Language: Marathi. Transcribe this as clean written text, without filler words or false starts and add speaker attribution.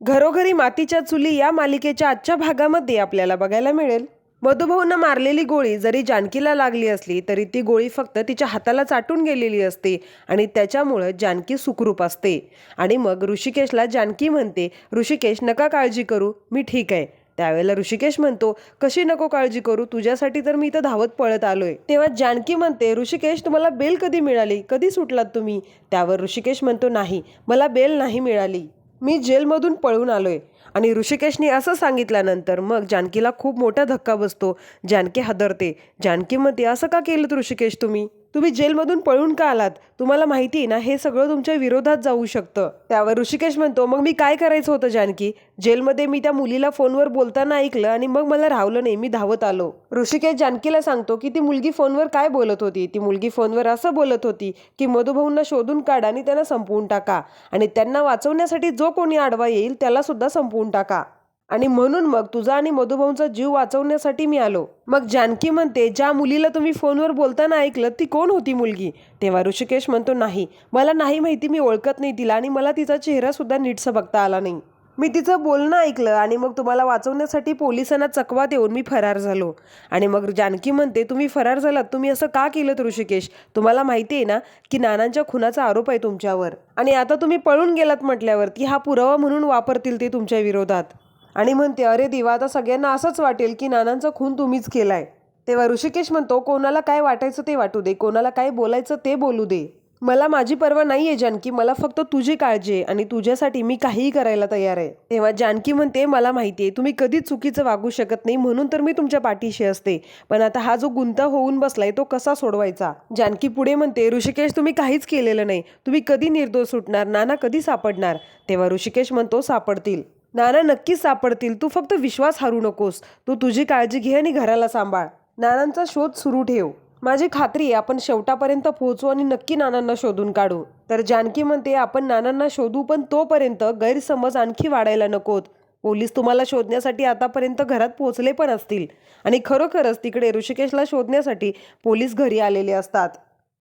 Speaker 1: घरोघरी मातीच्या चुली या मालिकेच्या आजच्या भागामध्ये आपल्याला बघायला मिळेल मधुभाऊंना मारलेली गोळी जरी जानकीला लागली असली तरी ती गोळी फक्त तिच्या हाताला चाटून गेलेली असते आणि त्याच्यामुळे जानकी सुखरूप असते. आणि मग ऋषिकेशला जानकी म्हणते, ऋषिकेश नका काळजी करू, मी ठीक आहे. त्यावेळेला ऋषिकेश म्हणतो, कशी नको काळजी करू, तुझ्यासाठी तर मी इथं धावत पळत आलोय. तेव्हा जानकी म्हणते, ऋषिकेश तुम्हाला बेल कधी मिळाली, कधी सुटलात तुम्ही? त्यावर ऋषिकेश म्हणतो, नाही, मला बेल नाही मिळाली, मी जेलमधून पळून आलोय. आणि ऋषिकेशने असं सांगितल्यानंतर मग जानकीला खूप मोठा धक्का बसतो. जानकी हादरते. जानकी म्हणते, असं का केलं ऋषिकेश, तुम्ही जेलमधून पळून का आलात? तुम्हाला माहिती आहे ना, हे सगळं तुमच्या विरोधात जाऊ शकतं. त्यावर ऋषिकेश म्हणतो, मग मी काय करायचं होतं जानकी? जेलमध्ये मी त्या मुलीला फोनवर बोलताना ऐकलं आणि मग मला राहवलं नाही, मी धावत आलो. ऋषिकेश जानकीला सांगतो की ती मुलगी फोनवर काय बोलत होती. ती मुलगी फोनवर असं बोलत होती की मधुभाऊंना शोधून काढा आणि त्यांना संपवून टाका आणि त्यांना वाचवण्यासाठी जो कोणी आडवा येईल त्याला सुद्धा संपवून टाका. आणि म्हणून मग तुझा आणि मधुभाऊंचा जीव वाचवण्यासाठी मी आलो. मग जानकी म्हणते, ज्या मुलीला तुम्ही फोनवर बोलताना ऐकलं ती कोण होती मुलगी? तेव्हा ऋषिकेश म्हणतो, नाही, मला नाही माहिती, मी ओळखत नाही तिला आणि मला तिचा चेहरा सुद्धा नीटसं बघता आला नाही. मी तिचं बोलणं ऐकलं आणि मग तुम्हाला वाचवण्यासाठी पोलिसांना चकवा देऊन मी फरार झालो. आणि मग जानकी म्हणते, तुम्ही फरार झालात, तुम्ही असं का केलं ऋषिकेश? तुम्हाला माहिती आहे ना की नानांच्या खुनाचा आरोप आहे तुमच्यावर आणि आता तुम्ही पळून गेलात म्हटल्यावरती हा पुरावा म्हणून वापरतील ते तुमच्या विरोधात. आणि म्हणते, अरे देवा, आता सगळ्यांना असंच वाटेल की नानांचा खून तुम्हीच केलाय. तेव्हा ऋषिकेश म्हणतो, कोणाला काय वाटायचं ते वाटू दे, कोणाला काय बोलायचं ते बोलू दे, मला माझी पर्वा नाहीये जानकी, मला फक्त तुझी काळजी आहे आणि तुझ्यासाठी मी काहीही करायला तयार आहे. तेव्हा जानकी म्हणते, मला माहिती आहे तुम्ही कधीच चुकीचं वागू शकत नाही, म्हणून तर मी तुमच्या पाठीशी असते, पण आता हा जो गुंता होऊन बसलाय तो कसा सोडवायचा? जानकी पुढे म्हणते, ऋषिकेश तुम्ही काहीच केलेलं नाही, तुम्ही कधी निर्दोष सुटणार? नाना कधी सापडणार? तेव्हा ऋषिकेश म्हणतो, सापडतील, नाना नक्कीच सापडतील, तू फक्त विश्वास हरू नकोस, तू तुझी काळजी घे आणि घराला सांभाळ, नानांचा शोध सुरू ठेव, माझी खात्री आहे आपण शेवटापर्यंत पोहोचू आणि नक्की नानांना शोधून काढू. तर जानकी म्हणते, आपण नानांना शोधू, पण तोपर्यंत गैरसमज आणखी वाढायला नकोत. पोलीस तुम्हाला शोधण्यासाठी आतापर्यंत घरात पोहोचले पण असतील आणि खरोखरच तिकडे ऋषिकेशला शोधण्यासाठी पोलीस घरी आलेले असतात.